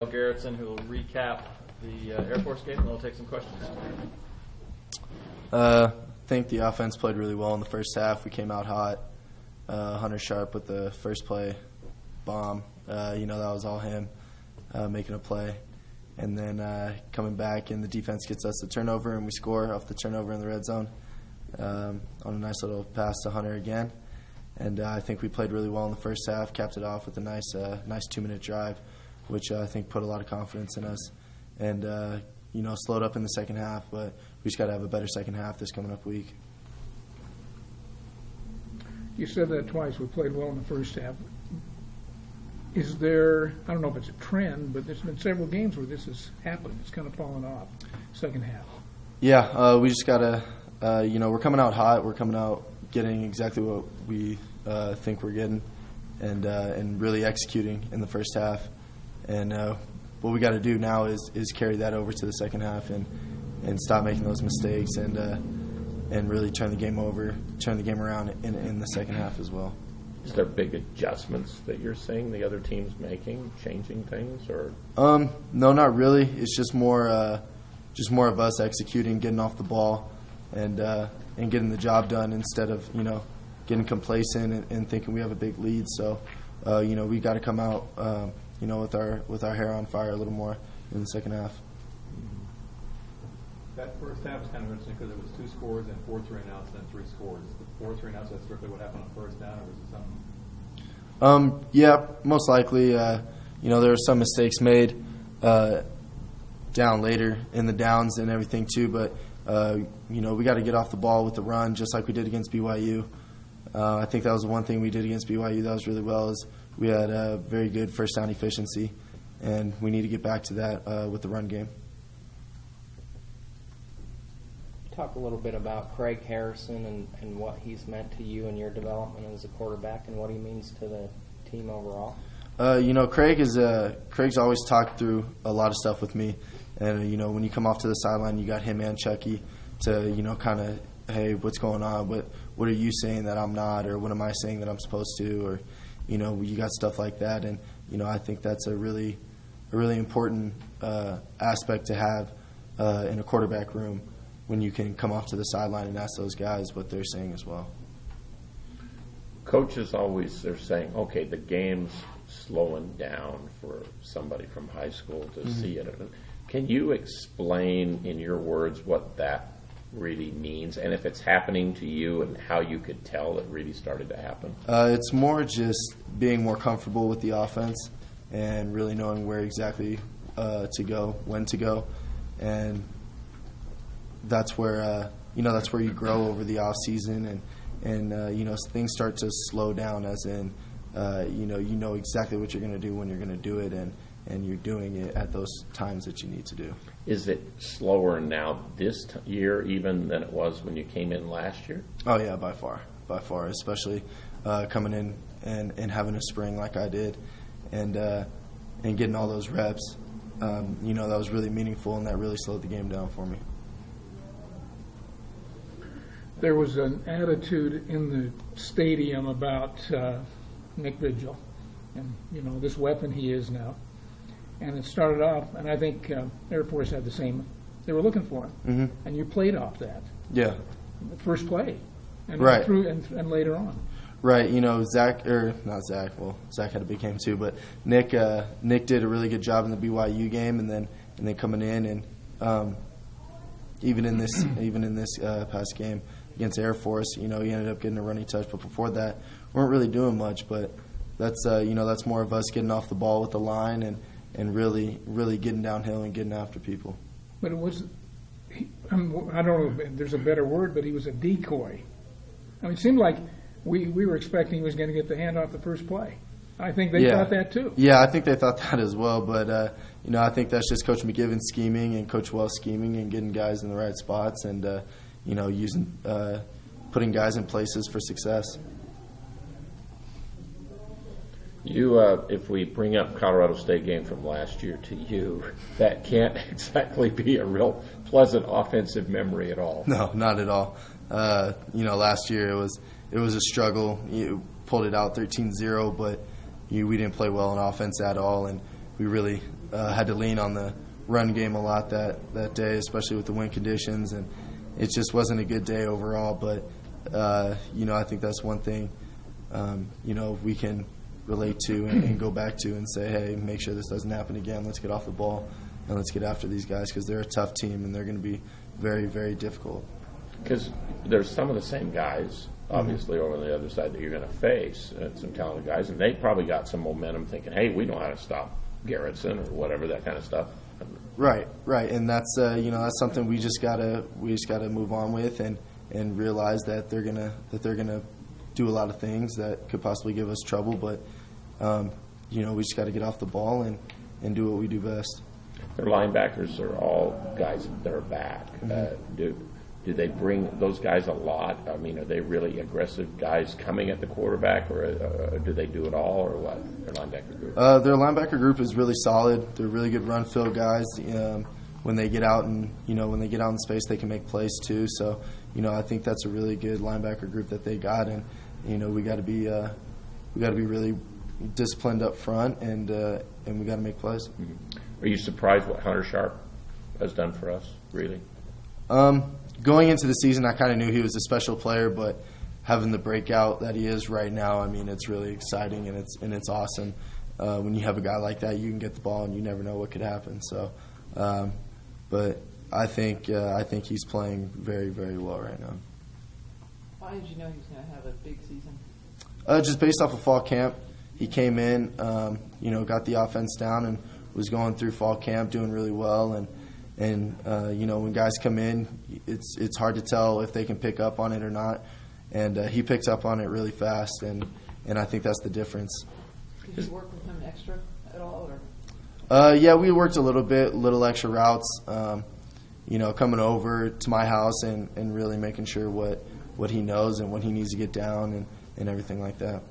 Garrettson, who will recap the Air Force game, and we'll take some questions. I think the offense played really well in the first half. We came out hot. Hunter Sharp with the first play bomb. That was all him making a play. And then coming back, and the defense gets us the turnover, and we score off the turnover in the red zone on a nice little pass to Hunter again. And I think we played really well in the first half, capped it off with a nice 2-minute drive, which I think put a lot of confidence in us. And, slowed up in the second half, but we just got to have a better second half this coming up week. You said that twice. We played well in the first half. Is there, I don't know if it's a trend, but there's been several games where this has happened. It's kind of fallen off second half. Yeah, we just got to, we're coming out hot. We're coming out getting exactly what we think we're getting and really executing in the first half. And what we got to do now is carry that over to the second half and stop making those mistakes and really turn the game around in the second half as well. Is there big adjustments that you're seeing the other teams making, changing things, or? No, not really. It's just more of us executing, getting off the ball, and getting the job done instead of getting complacent and thinking we have a big lead. So we got to come out with our hair on fire a little more in the second half. That first half was kind of interesting because it was 2 scores and 4 3-and-outs and then 3 scores. The 4 3-and-outs, that's strictly what happened on first down, or was it something? Yeah, most likely. There were some mistakes made down later in the downs and everything too, but we got to get off the ball with the run just like we did against BYU. I think that was the one thing we did against BYU that was really well is we had a very good first down efficiency, and we need to get back to that with the run game. Talk a little bit about Craig Harrison and what he's meant to you and your development as a quarterback and what he means to the team overall. Craig's always talked through a lot of stuff with me, and when you come off to the sideline, you got him and Chucky to kind of, hey, what's going on? What are you saying that I'm not, or what am I saying that I'm supposed to, or you got stuff like that, and I think that's a really important aspect to have in a quarterback room, when you can come off to the sideline and ask those guys what they're saying as well. Coaches they're saying, okay, the game's slowing down for somebody from high school to see it. Can you explain in your words what that really means, and if it's happening to you and how you could tell it really started to happen? It's more just being more comfortable with the offense and really knowing where exactly to go, when to go, and that's where you grow over the off season, and things start to slow down, as in you know exactly what you're going to do when you're going to do it, and you're doing it at those times that you need to do. Is it slower now this year even than it was when you came in last year? Oh yeah, by far, especially coming in and having a spring like I did, and getting all those reps. That was really meaningful, and that really slowed the game down for me. There was an attitude in the stadium about Nick Vigil and, this weapon he is now. And it started off, and I think Air Force had the same. They were looking for him, and you played off that. Yeah. The first play, and right. and later on. Right. Zach had a big game too, but Nick did a really good job in the BYU game, and then coming in and even in this past game against Air Force, he ended up getting a running touch, but before that, we weren't really doing much. But that's that's more of us getting off the ball with the line and really getting downhill and getting after people. But it was, I don't know if there's a better word, but he was a decoy. I mean, it seemed like we were expecting he was going to get the hand off the first play. I think they thought that too. Yeah, I think they thought that as well. But I think that's just Coach McGivern scheming and Coach Wells scheming and getting guys in the right spots and putting guys in places for success. If we bring up Colorado State game from last year to you, that can't exactly be a real pleasant offensive memory at all. No, not at all. Last year it was a struggle. You pulled it out 13-0, but we didn't play well on offense at all, and we really had to lean on the run game a lot that day, especially with the wind conditions, and it just wasn't a good day overall. But I think that's one thing we can relate to and go back to and say, hey, make sure this doesn't happen again. Let's get off the ball and let's get after these guys because they're a tough team and they're going to be very, very difficult. Because there's some of the same guys, obviously, over on the other side that you're going to face, some talented guys, and they probably got some momentum thinking, hey, we know how to stop Garrettson or whatever, that kind of stuff. Right, and that's that's something we just gotta move on with and realize that they're gonna do a lot of things that could possibly give us trouble, but we just got to get off the ball and do what we do best. Their linebackers are all guys that are back. Do they bring those guys a lot? I mean, are they really aggressive guys coming at the quarterback, or do they do it all, or what? Their linebacker group. Their linebacker group is really solid. They're really good run field guys. When they get out and when they get out in space, they can make plays too. So I think that's a really good linebacker group that they got, and we got to be really disciplined up front, and we got to make plays. Mm-hmm. Are you surprised what Hunter Sharp has done for us? Really? Going into the season, I kind of knew he was a special player, but having the breakout that he is right now, I mean, it's really exciting and it's awesome. When you have a guy like that, you can get the ball and you never know what could happen. So, but I think he's playing very, very well right now. Why did you know he was going to have a big season? Just based off of fall camp, he came in, got the offense down and was going through fall camp, doing really well, and when guys come in, it's hard to tell if they can pick up on it or not, and he picked up on it really fast, and I think that's the difference. Did you work with him extra at all, or? Yeah, we worked a little extra routes, coming over to my house and really making sure what he knows and what he needs to get down and everything like that.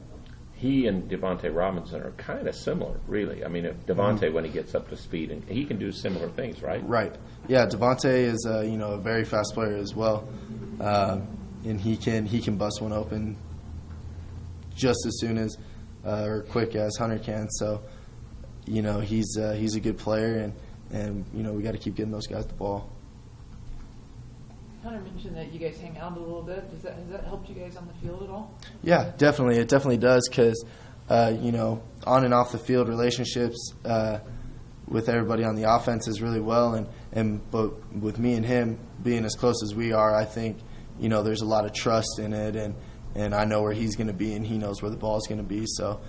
He and Devontae Robinson are kind of similar, really. I mean, if Devontae, when he gets up to speed, and he can do similar things, right? Right. Yeah, Devontae is a very fast player as well, and he can bust one open just as soon as or quick as Hunter can. So, he's a good player, and we got to keep getting those guys the ball. Hunter mentioned that you guys hang out a little bit. Has that helped you guys on the field at all? Yeah, definitely. It definitely does because, on and off the field relationships with everybody on the offense is really well. But with me and him being as close as we are, I think, there's a lot of trust in it. And I know where he's going to be and he knows where the ball is going to be. So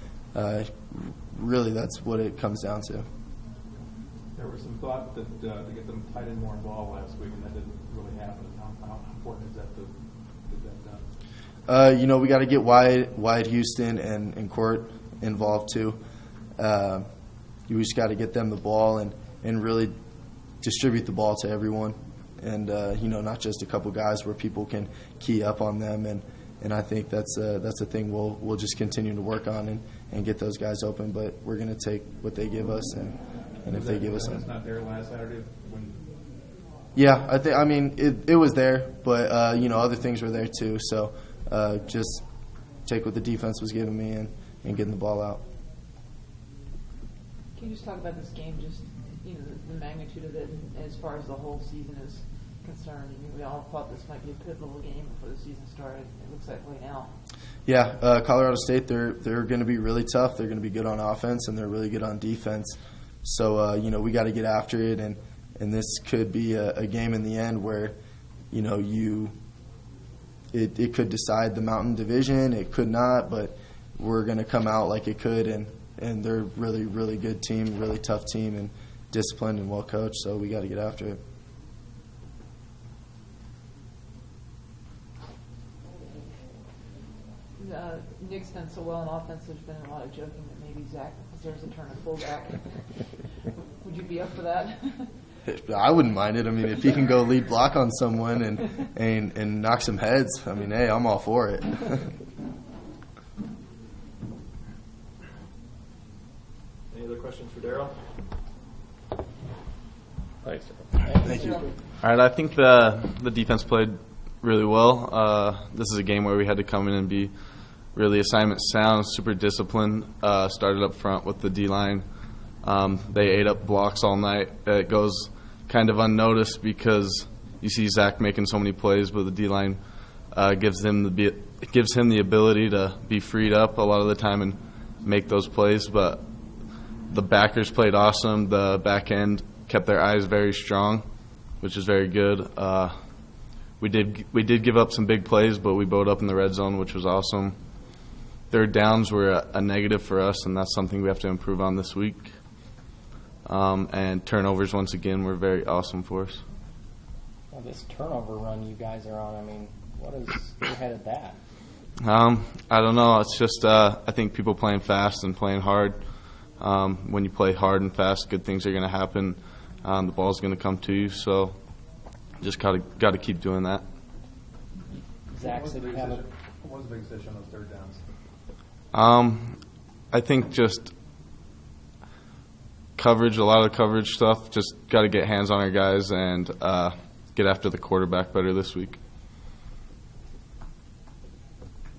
really that's what it comes down to. There was some thought that to get them tight end more involved last week, and that didn't really happen. How important is that to get that done? We got to get Wyatt Houston and Court involved too. We just got to get them the ball and really distribute the ball to everyone, and not just a couple guys where people can key up on them. And I think that's a thing we'll just continue to work on and get those guys open. But we're going to take what they give us and if they give us something. That's not there last Saturday. Yeah, I mean it was there, but other things were there too. So just take what the defense was giving me and getting the ball out. Can you just talk about this game, just the magnitude of it, as far as the whole season is concerned? I mean, we all thought this might be a pivotal game before the season started. It looks that way now. Yeah, Colorado State, they're going to be really tough. They're going to be good on offense and they're really good on defense. So we got to get after it, and this could be a game in the end where it could decide the Mountain Division. It could not, but we're going to come out like it could, and they're a really, really good team, really tough team, and disciplined and well coached. So we got to get after it. Nick's done so well in offense. There's been a lot of joking that maybe Zach deserves a turn at fullback. Would you be up for that? I wouldn't mind it. I mean, if he can go lead block on someone and knock some heads, I mean, hey, I'm all for it. Any other questions for Daryl? Thanks. Thank you. All right, I think the defense played really well. This is a game where we had to come in and be really assignment sound, super disciplined. Started up front with the D-line They ate up blocks all night. It goes kind of unnoticed because you see Zach making so many plays, but the D-line gives him the ability to be freed up a lot of the time and make those plays. But the backers played awesome. The back end kept their eyes very strong, which is very good. We did give up some big plays, but we bowed up in the red zone, which was awesome. Third downs were a negative for us, and that's something we have to improve on this week. And turnovers, once again, were very awesome for us. Well, this turnover run you guys are on, I mean, what is spearheaded that? I don't know. It's just I think people playing fast and playing hard. When you play hard and fast, good things are going to happen. The ball's going to come to you, so just got to keep doing that. Zach said you have a... What was the big decision on those third downs? I think just coverage, a lot of coverage stuff. Just got to get hands on our guys and get after the quarterback better this week.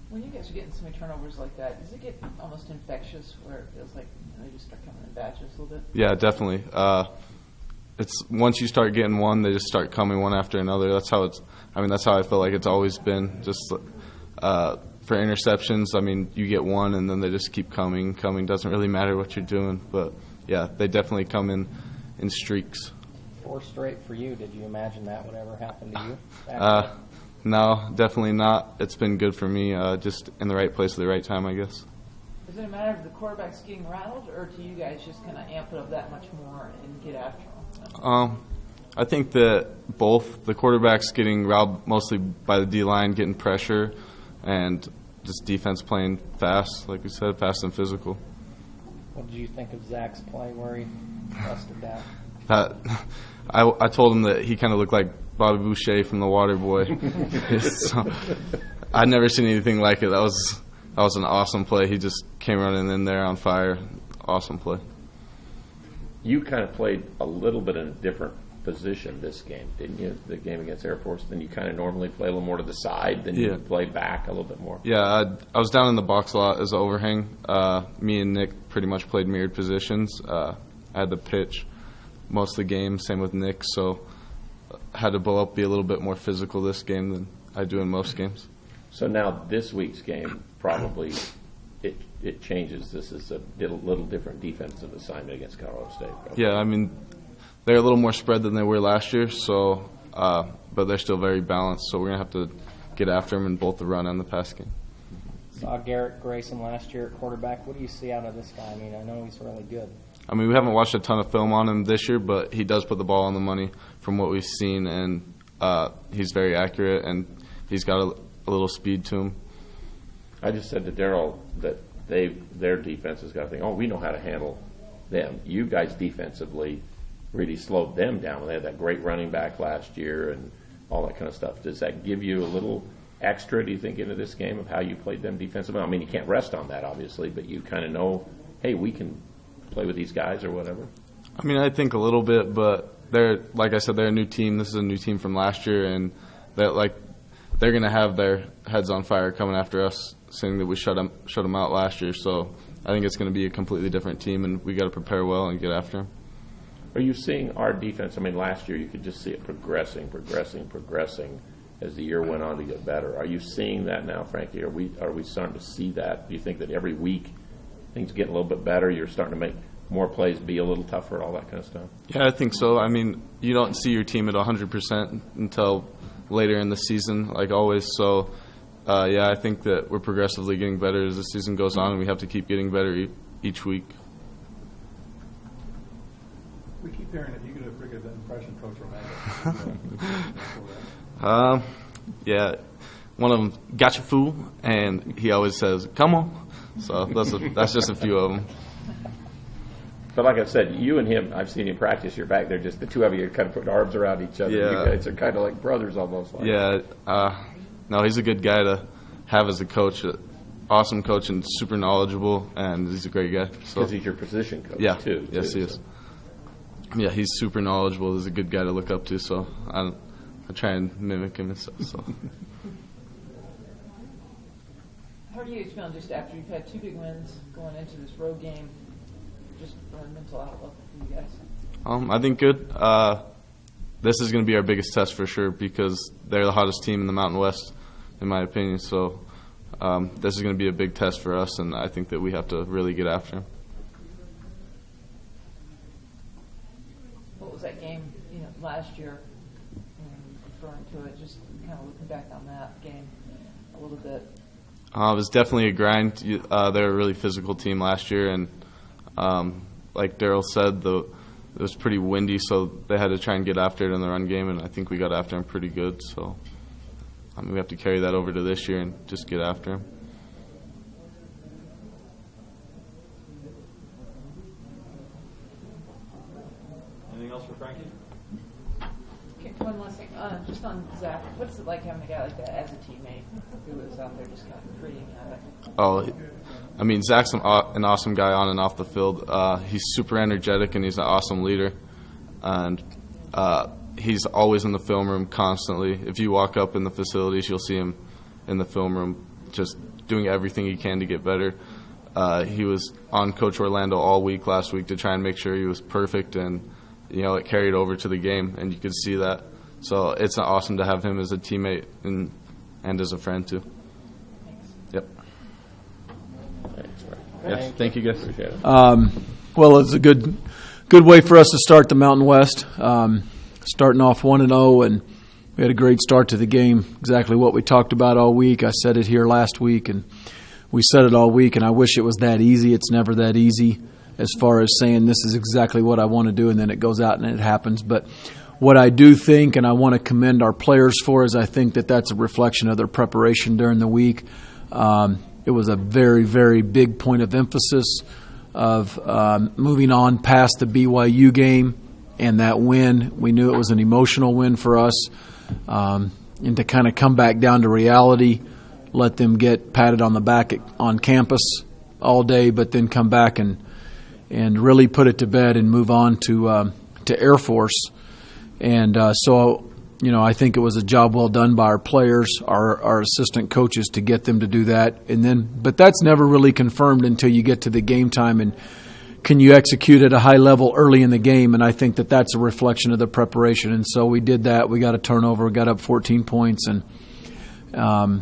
When you guys are getting so many turnovers like that, does it get almost infectious where it feels like they just start coming in batches a little bit? Yeah, definitely. It's once you start getting one, they just start coming one after another. That's how it's. I mean, that's how I feel like it's always been. Just for interceptions, I mean, you get one and then they just keep coming. Doesn't really matter what you're doing, but yeah, they definitely come in streaks. 4 straight for you. Did you imagine that would ever happen to you? No, definitely not. It's been good for me. Just in the right place at the right time, I guess. Is it a matter of the quarterback's getting rattled, or do you guys just kind of amp it up that much more and get after them? I think that both. The quarterback's getting riled mostly by the D-line, getting pressure, and just defense playing fast, like we said, fast and physical. What did you think of Zach's play where he busted that? I told him that he kind of looked like Bobby Boucher from The Water Boy. So, I'd never seen anything like it. That was an awesome play. He just came running in there on fire. Awesome play. You kind of played a little bit in a different position this game, didn't you? The game against Air Force. Then you kind of normally play a little more to the side. Then you play back a little bit more. Yeah, I was down in the box a lot as an overhang. Me and Nick pretty much played mirrored positions. I had the pitch most of the game. Same with Nick. So had to blow up, be a little bit more physical this game than I do in most games. So now this week's game probably it changes. This is a little different defensive assignment against Colorado State. Probably. Yeah, I mean they're a little more spread than they were last year. So, but they're still very balanced. So we're gonna have to get after them in both the run and the pass game. Saw Garrett Grayson last year at quarterback. What do you see out of this guy? I mean, I know he's really good. I mean, we haven't watched a ton of film on him this year, but he does put the ball on the money from what we've seen, and he's very accurate, and he's got a little speed to him. I just said to Darryl that their defense has got to think, oh, we know how to handle them. You guys defensively really slowed them down. They had that great running back last year and all that kind of stuff. Does that give you a little extra, do you think, into this game of how you played them defensively? I mean, you can't rest on that, obviously, but you kind of know, hey, we can play with these guys or whatever? I mean, I think a little bit, but they're, like I said, they're a new team. This is a new team from last year, and they're going to have their heads on fire coming after us, saying that we shut them out last year. So I think it's going to be a completely different team, and we got to prepare well and get after them. Are you seeing our defense? I mean, last year you could just see it progressing as the year went on to get better. Are you seeing that now, Frankie? Are we starting to see that? Do you think that every week things get a little bit better? You're starting to make more plays, be a little tougher, all that kind of stuff? Yeah, I think so. I mean, you don't see your team at 100% until later in the season, like always. So, yeah, I think that we're progressively getting better as the season goes on, and we have to keep getting better each week. We keep hearing that you get a pretty good impression, Coach Romano. Yeah, one of them, gotcha, fool, and he always says, come on. So that's just a few of them. But like I said, you and him, I've seen you practice. You're back there, just the two of you kind of putting arms around each other. Yeah. You guys are kind of like brothers almost. Yeah, no, he's a good guy to have as a coach. Awesome coach and super knowledgeable, and he's a great guy. Because he's your position coach, yeah, too. Yes, he is. Yeah, he's super knowledgeable. He's a good guy to look up to, so I try and mimic him and stuff. So. How are you guys feeling just after you've had 2 big wins going into this road game? just from a mental outlook for you guys? I think good. This is going to be our biggest test for sure because they're the hottest team in the Mountain West, in my opinion. So this is going to be a big test for us, and I think that we have to really get after them. What was that game, last year? Referring to it, just kind of looking back on that game a little bit. It was definitely a grind. They're a really physical team last year, and like Daryl said, it was pretty windy, so they had to try and get after it in the run game, and I think we got after them pretty good. So we have to carry that over to this year and just get after them. Anything else for Frankie? Okay, one last thing, just on Zach, what's it like having a guy like that as a teammate who is out there just kind of creating havoc? Oh, I mean, Zach's an awesome guy on and off the field. He's super energetic, and he's an awesome leader. And he's always in the film room constantly. If you walk up in the facilities, you'll see him in the film room just doing everything he can to get better. He was on Coach Orlando all week last week to try and make sure he was perfect, and it carried over to the game, and you could see that. So it's awesome to have him as a teammate and as a friend too. Thanks. Yep. Thanks, Frank. Yes. Thank you, guys. Appreciate it. Well, it's a good way for us to start the Mountain West. Starting off 1-0, and we had a great start to the game. Exactly what we talked about all week. I said it here last week, and we said it all week. And I wish it was that easy. It's never that easy, as far as saying this is exactly what I want to do, and then it goes out and it happens. But what I do think, and I want to commend our players for, is I think that that's a reflection of their preparation during the week. It was a very, very big point of emphasis of moving on past the BYU game and that win. We knew it was an emotional win for us, and to kind of come back down to reality, let them get patted on the back on campus all day, but then come back and really put it to bed and move on to Air Force. And so, I think it was a job well done by our players, our assistant coaches, to get them to do that. But that's never really confirmed until you get to the game time, and can you execute at a high level early in the game? And I think that that's a reflection of the preparation. And so we did that. We got a turnover, got up 14 points, and then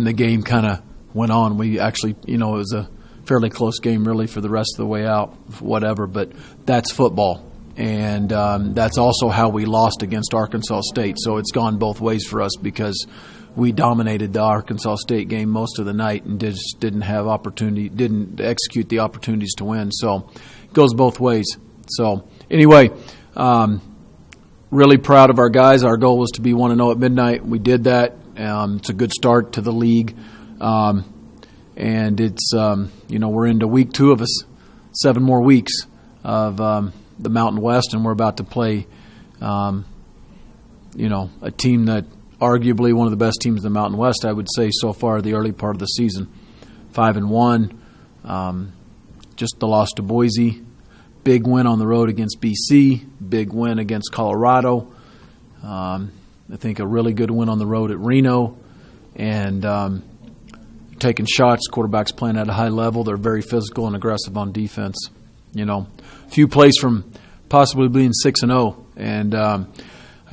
the game kind of went on. We actually, it was a fairly close game really for the rest of the way out, whatever, but that's football. And that's also how we lost against Arkansas State. So it's gone both ways for us because we dominated the Arkansas State game most of the night and just didn't execute the opportunities to win. So it goes both ways. So anyway, really proud of our guys. Our goal was to be 1-0 at midnight. We did that. It's a good start to the league. And it's, we're into week 2 of 7 more weeks of the Mountain West, and we're about to play, a team that arguably one of the best teams in the Mountain West, I would say, so far the early part of the season. 5-1, just the loss to Boise. Big win on the road against BC. Big win against Colorado. I think a really good win on the road at Reno. And taking shots, quarterbacks playing at a high level. They're very physical and aggressive on defense. A few plays from possibly being 6-0. And I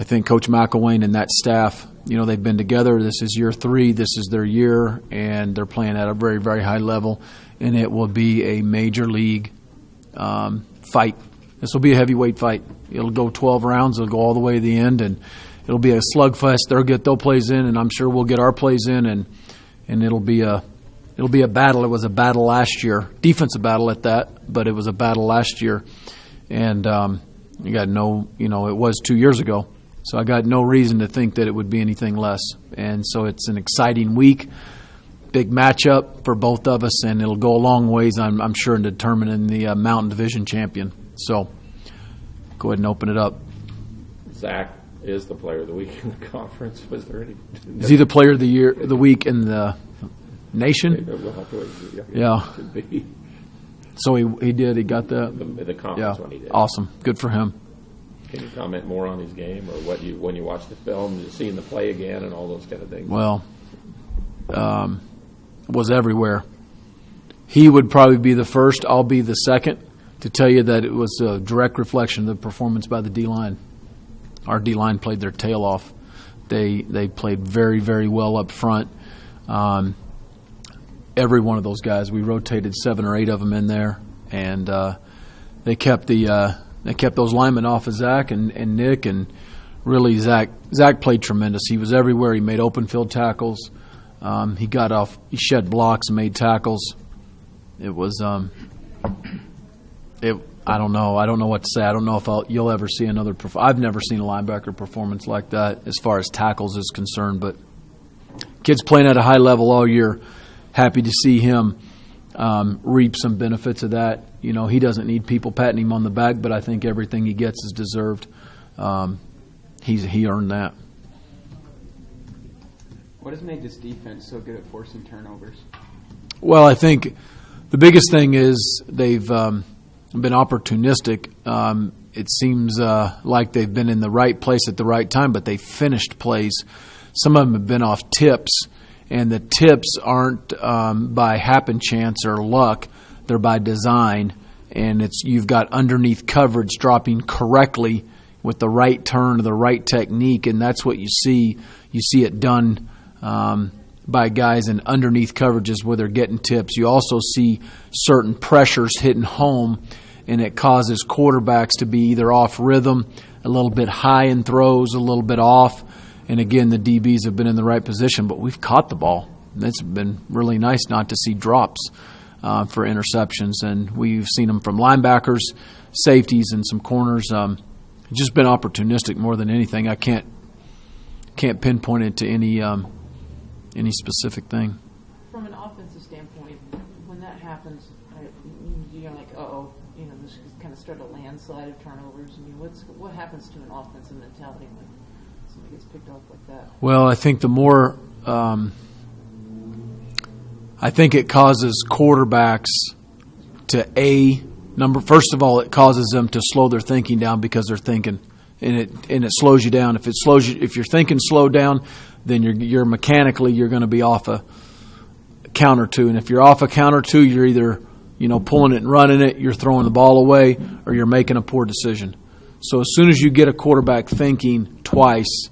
think Coach McElwain and that staff, they've been together. This is year 3. This is their year, and they're playing at a very, very high level. And it will be a major league fight. This will be a heavyweight fight. It'll go 12 rounds. It'll go all the way to the end, and it'll be a slugfest. They'll get their plays in, and I'm sure we'll get our plays in, and it'll be a battle. It was a battle last year, defensive battle at that, but it was a battle last year, and you got it was 2 years ago, so I got no reason to think that it would be anything less. And so it's an exciting week, big matchup for both of us, and it'll go a long ways, I'm sure, in determining the Mountain Division champion. So go ahead and open it up. Zach is the player of the week in the conference. Was there any? Is he the player of the week in the nation? We'll have to wait. Yeah. Could be. So he did. He got the conference when he did. Awesome. Good for him. Can you comment more on his game, or when you watch the film, just seeing the play again and all those kind of things? Well, was everywhere. He would probably be the first. I'll be the second. to tell you that it was a direct reflection of the performance by the D-line. Our D-line played their tail off. They played very, very well up front. Every one of those guys, we rotated 7 or 8 of them in there, and they kept those linemen off of Zach and Nick, and really Zach played tremendous. He was everywhere. He made open field tackles. He got off. He shed blocks and made tackles. It was I don't know. I don't know what to say. I don't know if you'll ever see another. I've never seen a linebacker performance like that as far as tackles is concerned. But kids playing at a high level all year. Happy to see him reap some benefits of that. You know, he doesn't need people patting him on the back, but I think everything he gets is deserved. He earned that. What has made this defense so good at forcing turnovers? Well, I think the biggest thing is they've been opportunistic. It seems like they've been in the right place at the right time, but they finished plays. Some of them have been off tips, and the tips aren't by happen chance or luck. They're by design, and you've got underneath coverage dropping correctly with the right turn or the right technique, and that's what you see. You see it done by guys in underneath coverages where they're getting tips. You also see certain pressures hitting home, and it causes quarterbacks to be either off rhythm, a little bit high in throws, a little bit off. And again, the DBs have been in the right position, but we've caught the ball. It's been really nice not to see drops for interceptions, and we've seen them from linebackers, safeties, and some corners. It's just been opportunistic more than anything. I can't pinpoint it to any specific thing. From an offensive standpoint, when that happens, you're like, this is kind of start a landslide of turnovers. I mean, what happens to an offensive mentality when somebody gets picked off like that? Well, I think the more I think it causes quarterbacks to first of all, it causes them to slow their thinking down because they're thinking, and it slows you down. If you're thinking slow down, then you're mechanically you're going to be off a counter two, and if you're off a counter two, you're either pulling it and running it, you're throwing the ball away, or you're making a poor decision. So as soon as you get a quarterback thinking twice,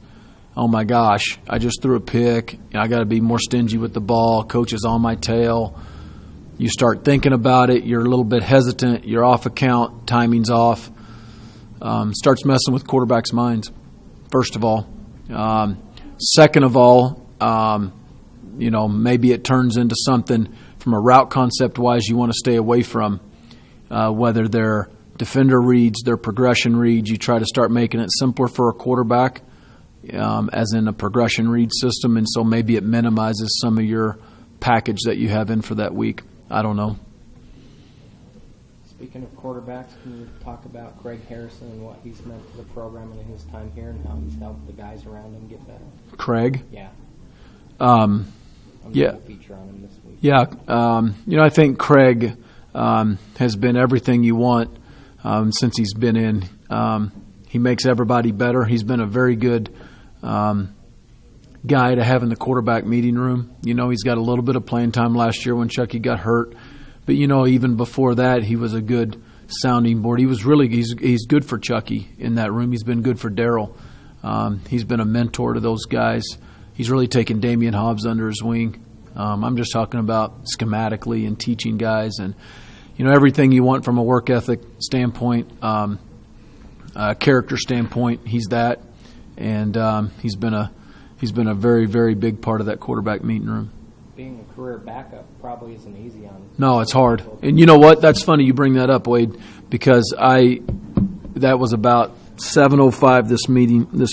oh my gosh, I just threw a pick, I got to be more stingy with the ball, coach is on my tail. You start thinking about it, you're a little bit hesitant, you're off a count, timing's off. Starts messing with quarterbacks' minds, first of all. Second of all, maybe it turns into something from a route concept-wise you want to stay away from, whether they're defender reads, their progression reads. You try to start making it simpler for a quarterback, as in a progression read system, and so maybe it minimizes some of your package that you have in for that week. I don't know. Speaking of quarterbacks, can you talk about Craig Harrison and what he's meant for the program in his time here and how he's helped the guys around him get better? Craig? Yeah. Yeah. Feature on him this week. Yeah. I think Craig has been everything you want since he's been in. He makes everybody better. He's been a very good guy to have in the quarterback meeting room. He's got a little bit of playing time last year when Chucky got hurt. But, even before that, he was a good sounding board. He's good for Chucky in that room. He's been good for Darryl. He's been a mentor to those guys. He's really taken Damian Hobbs under his wing. I'm just talking about schematically and teaching guys and, everything you want from a work ethic standpoint, character standpoint. He's that, and he's been a very, very big part of that quarterback meeting room. Being a career backup probably isn't easy on. No, it's hard. And you know what? That's funny you bring that up, Wade, because that was about 7:05 this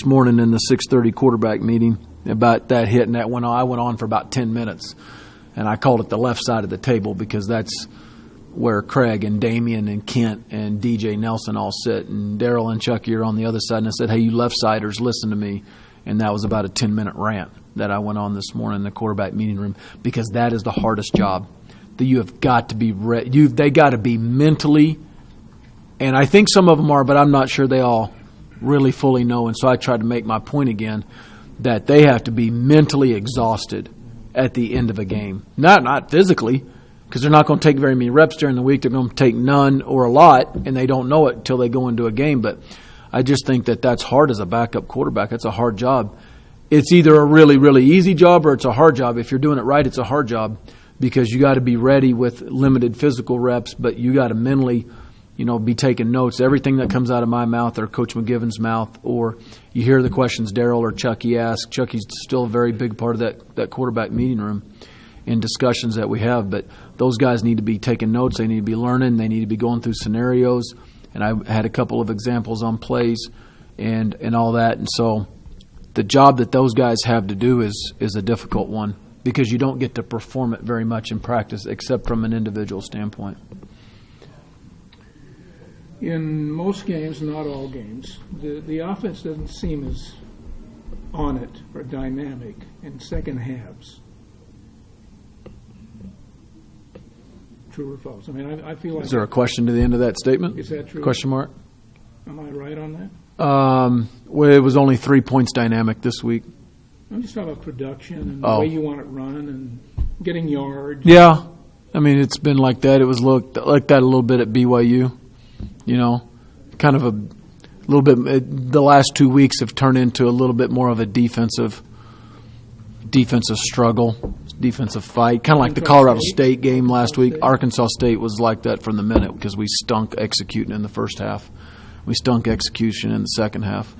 morning in the 6:30 quarterback meeting about that hit, and I went on for about 10 minutes, and I called it the left side of the table because that's where Craig and Damian and Kent and DJ Nelson all sit, and Darryl and Chucky are on the other side. And I said, hey, you left-siders, listen to me. And that was about a 10-minute rant that I went on this morning in the quarterback meeting room, because that is the hardest job. That you have got to be they got to be mentally, and I think some of them are, but I'm not sure they all really fully know. And so I tried to make my point again that they have to be mentally exhausted at the end of a game. Not physically, because they're not going to take very many reps during the week. They're going to take none or a lot, and they don't know it until they go into a game. But I just think that that's hard as a backup quarterback. That's a hard job. It's either a really, really easy job or it's a hard job. If you're doing it right, it's a hard job because you got to be ready with limited physical reps, but you got to mentally, be taking notes. Everything that comes out of my mouth or Coach McGivern's mouth, or you hear the questions Daryl or Chucky ask. Chucky's still a very big part of that quarterback meeting room in discussions that we have, but those guys need to be taking notes. They need to be learning. They need to be going through scenarios. And I had a couple of examples on plays and all that. And so the job that those guys have to do is a difficult one because you don't get to perform it very much in practice except from an individual standpoint. In most games, not all games, the offense doesn't seem as on it or dynamic in second halves. True or false? I mean, I feel like... Is there a question to the end of that statement? Is that true? Question mark? Am I right on that? Well, it was only 3 points dynamic this week. I'm just talking about production and the way you want it run and getting yards. Yeah. I mean, it's been like that. It was like that a little bit at BYU. Kind of a little bit. The last 2 weeks have turned into a little bit more of a defensive struggle, defensive fight, kind of like the Colorado State game last week. Arkansas State was like that from the minute because we stunk executing in the first half. We stunk execution in the second half.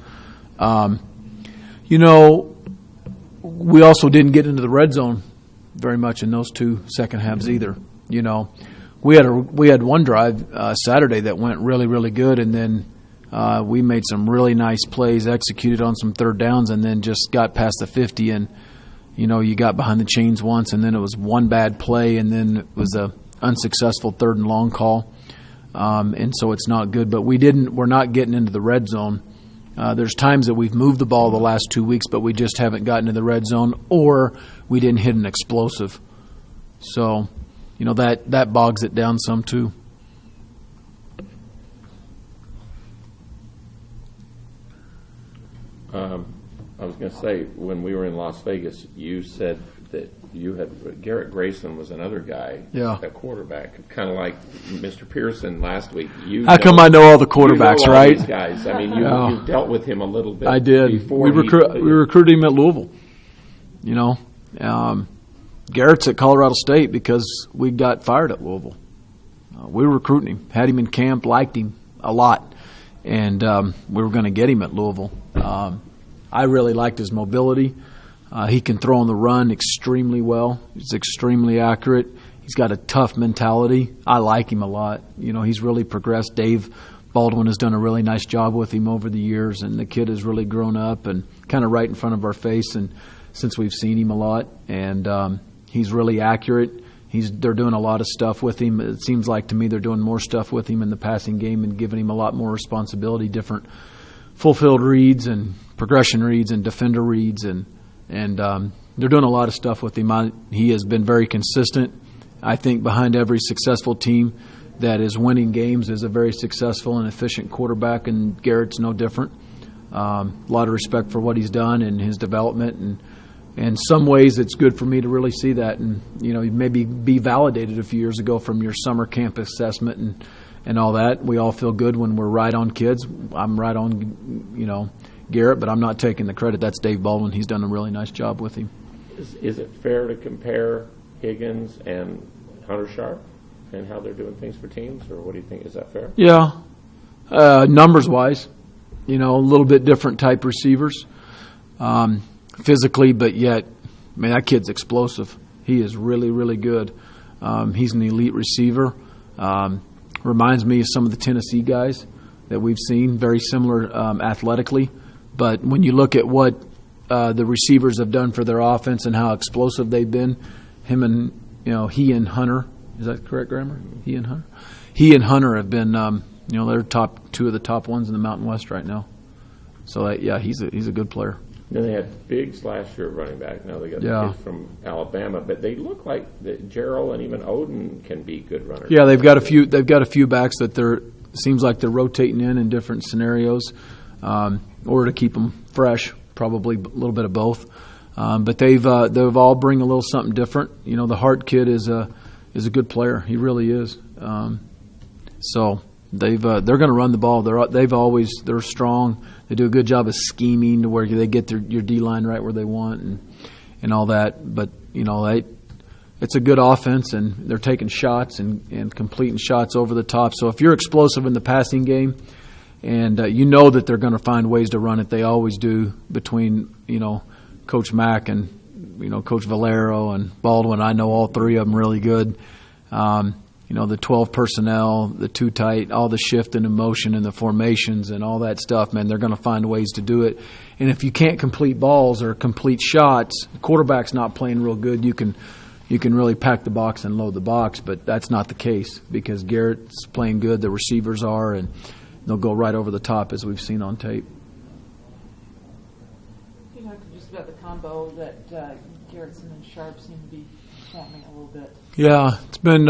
We also didn't get into the red zone very much in those 2 second halves either. We had one drive Saturday that went really, really good, and then we made some really nice plays, executed on some third downs, and then just got past the 50 and you got behind the chains once, and then it was one bad play, and then it was a unsuccessful third and long call, and so it's not good. But we're not getting into the red zone. There's times that we've moved the ball the last 2 weeks, but we just haven't gotten to the red zone, or we didn't hit an explosive. So, that bogs it down some too. I was going to say, when we were in Las Vegas, you said that you had Garrett Grayson was another guy, a quarterback, kind of like Mr. Pearson last week. How come I know all the quarterbacks, all right? These guys. I mean, you dealt with him a little bit. I did. Before we recruited him at Louisville. Garrett's at Colorado State because we got fired at Louisville. We were recruiting him, had him in camp, liked him a lot, and we were going to get him at Louisville. I really liked his mobility. He can throw on the run extremely well. He's extremely accurate. He's got a tough mentality. I like him a lot. He's really progressed. Dave Baldwin has done a really nice job with him over the years, and the kid has really grown up and kind of right in front of our face. And since we've seen him a lot, and he's really accurate. They're doing a lot of stuff with him. It seems like to me they're doing more stuff with him in the passing game and giving him a lot more responsibility, different fulfilled reads and progression reads and defender reads, and they're doing a lot of stuff with him. He has been very consistent. I think behind every successful team that is winning games is a very successful and efficient quarterback, and Garrett's no different. A lot of respect for what he's done and his development, and in some ways it's good for me to really see that, and maybe be validated a few years ago from your summer camp assessment and all that. We all feel good when we're right on kids. I'm right on, Garrett, but I'm not taking the credit. That's Dave Baldwin. He's done a really nice job with him. Is it fair to compare Higgins and Hunter Sharp and how they're doing things for teams, or what do you think? Is that fair? Yeah. Numbers-wise, a little bit different type receivers. Physically, but yet, that kid's explosive. He is really, really good. He's an elite receiver. Reminds me of some of the Tennessee guys that we've seen, very similar athletically. But when you look at what the receivers have done for their offense and how explosive they've been, he and Hunter, is that correct grammar? He and Hunter have been, they're two of the top ones in the Mountain West right now. So he's a good player. Then they had Biggs last year running back. Now they got the kids from Alabama, but they look like Gerald and even Oden can be good runners. Yeah, they've got a few backs that seems like they're rotating in different scenarios, or to keep them fresh, probably a little bit of both. But they've all bring a little something different. The Hart kid is is a good player. He really is. So they're going to run the ball. They're strong. They do a good job of scheming to where they get your D line right where they want and all that. But it's a good offense, and they're taking shots and completing shots over the top. So if you're explosive in the passing game, and you know that they're going to find ways to run it, they always do between Coach Mack and Coach Valero and Baldwin. I know all three of them really good. The 12 personnel, the too tight, all the shift and emotion and the formations and all that stuff, man, they're going to find ways to do it. And if you can't complete balls or complete shots, the quarterback's not playing real good, you can really pack the box and load the box, but that's not the case because Garrett's playing good, the receivers are, and they'll go right over the top as we've seen on tape. You talked just about the combo that Garrettson and Sharp seem to be forming a little bit. Yeah, it's been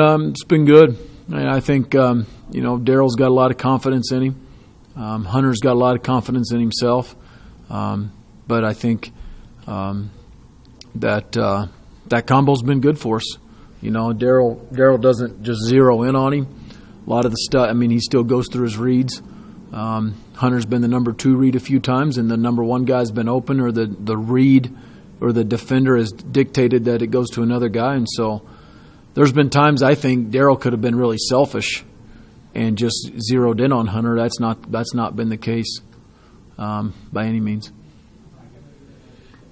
good. I think Daryl's got a lot of confidence in him. Hunter's got a lot of confidence in himself. But I think that combo's been good for us. Daryl doesn't just zero in on him. A lot of the stuff, he still goes through his reads. Hunter's been the number 2 read a few times, and the number 1 guy's been open, or the read or the defender has dictated that it goes to another guy. And so there's been times I think Daryl could have been really selfish and just zeroed in on Hunter. That's not been the case by any means.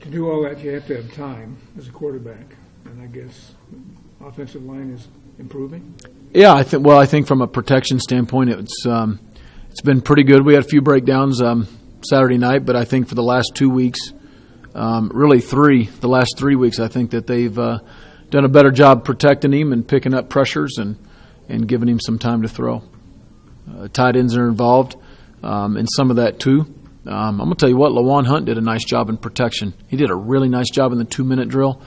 To do all that, you have to have time as a quarterback, and I guess offensive line is improving. Yeah, I think from a protection standpoint, it's been pretty good. We had a few breakdowns Saturday night, but I think for the last 2 weeks, really the last 3 weeks, I think that they've done a better job protecting him and picking up pressures and giving him some time to throw. Tight ends are involved in some of that too. I'm going to tell you what, Lawan Hunt did a nice job in protection. He did a really nice job in the 2-minute drill.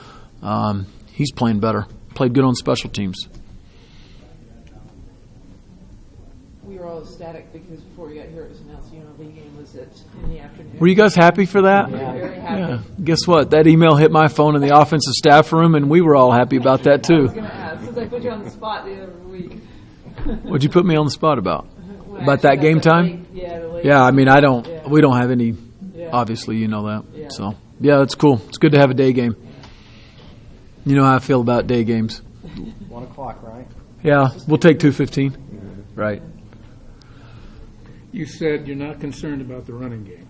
He's playing better. Played good on special teams. We were all ecstatic because before we got here, it was announced the UNLV game was in the afternoon. Were you guys happy for that? Yeah, very happy. Yeah. Guess what? That email hit my phone in the offensive staff room, and we were all happy about that I too. was going to ask, since I put you on the spot the other week. What'd you put me on the spot about? When About actually that game got time? the late Yeah, Yeah. we don't have any, Yeah. obviously, you know that. Yeah. So, yeah, it's cool. It's good to have a day game. You know how I feel about day games. 1 o'clock, right? Yeah, we'll take 2:15. Right. You said you're not concerned about the running game.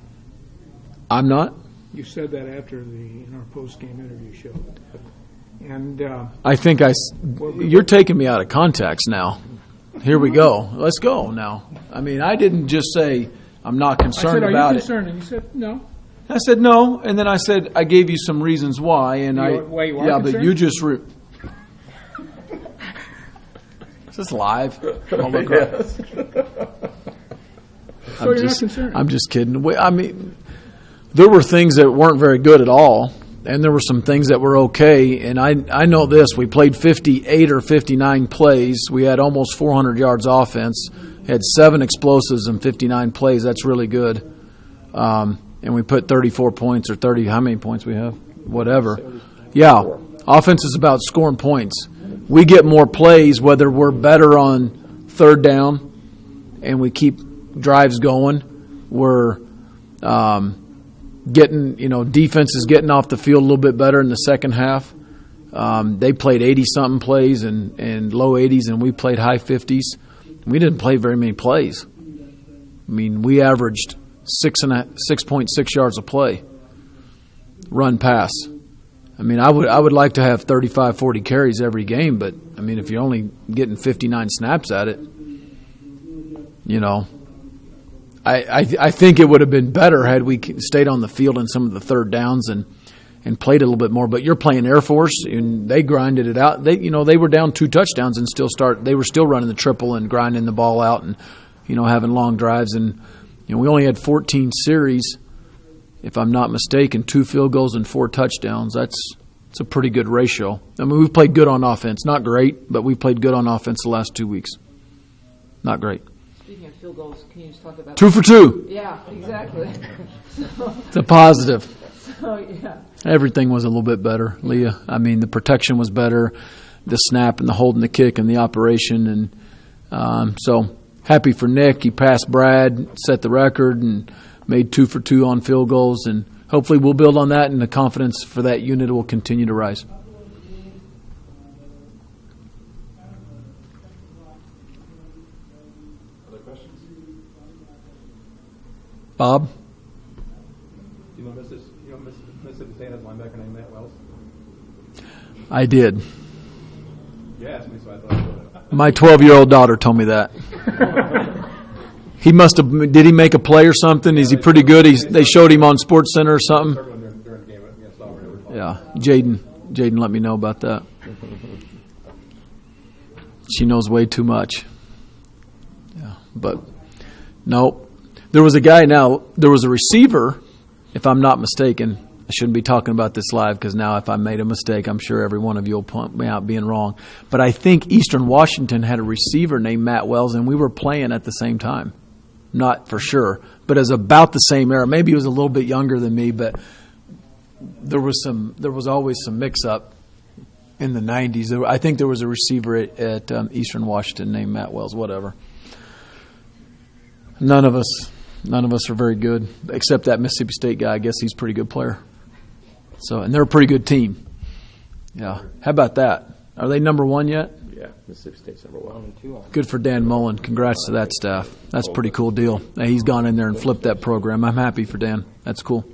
I'm not. You said that after in our post-game interview show. And I think you're taking me out of context now. Here we go. Let's go now. I didn't just say I'm not I concerned said, "Are about you it. concerned?" And you said, "No." I said no, and then I said I gave you some reasons why, and Why you are yeah, but concerned? you just is this live? Oh, look, right. So you're not concerned. I'm just kidding. There were things that weren't very good at all, and there were some things that were okay. And I know this. We played 58 or 59 plays. We had almost 400 yards offense. Had 7 explosives and 59 plays. That's really good. And we put 34 points or 30. How many points we have? Whatever. Yeah. Offense is about scoring points. We get more plays whether we're better on 3rd down and we keep drives going. We're getting, defense is getting off the field a little bit better in the second half. They played 80-something plays and low 80s, and we played high 50s. We didn't play very many plays. We averaged 6.6 yards a play, run pass. I would like to have 35, 40 carries every game, but if you're only getting 59 snaps at it, I think it would have been better had we stayed on the field in some of the 3rd downs and played a little bit more. But you're playing Air Force, and they grinded it out. They were down 2 touchdowns and they were still running the triple and grinding the ball out and having long drives. And we only had 14 series, if I'm not mistaken, 2 field goals and 4 touchdowns. That's a pretty good ratio. We've played good on offense. Not great, but we played good on offense the last 2 weeks. Not great. Speaking of field goals, can you just talk about 2 for 2. Yeah, exactly. It's a positive. So, yeah. Everything was a little bit better, Leah. The protection was better. the snap and the holding the kick and the operation. And so happy for Nick. He passed Brad, set the record, and made 2 for 2 on field goals. And hopefully we'll build on that, and the confidence for that unit will continue to rise. Other questions? Bob? You know Mississippi State has a linebacker named Matt Wells? I did. You asked me, so I thought I would. My 12-year-old daughter told me that. He must have. Did he make a play or something? Is he pretty good? They showed him on Sports Center or something. During the game against Auburn. Yeah, Jaden let me know about that. She knows way too much. Yeah, but no, there was a guy. Now there was a receiver, if I'm not mistaken. I shouldn't be talking about this live because now if I made a mistake, I'm sure every one of you will point me out being wrong. But I think Eastern Washington had a receiver named Matt Wells, and we were playing at the same time. Not for sure, but as about the same era. Maybe he was a little bit younger than me, but there was always some mix-up in the 90s. I think there was a receiver at Eastern Washington named Matt Wells, whatever. None of us are very good, except that Mississippi State guy. I guess he's a pretty good player. So, and they're a pretty good team. Yeah. How about that? Are they number 1 yet? Yeah, Mississippi State's number 1. Good for Dan Mullen. Congrats to that staff. That's a pretty cool deal. He's gone in there and flipped that program. I'm happy for Dan. That's cool.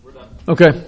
We're done. Okay.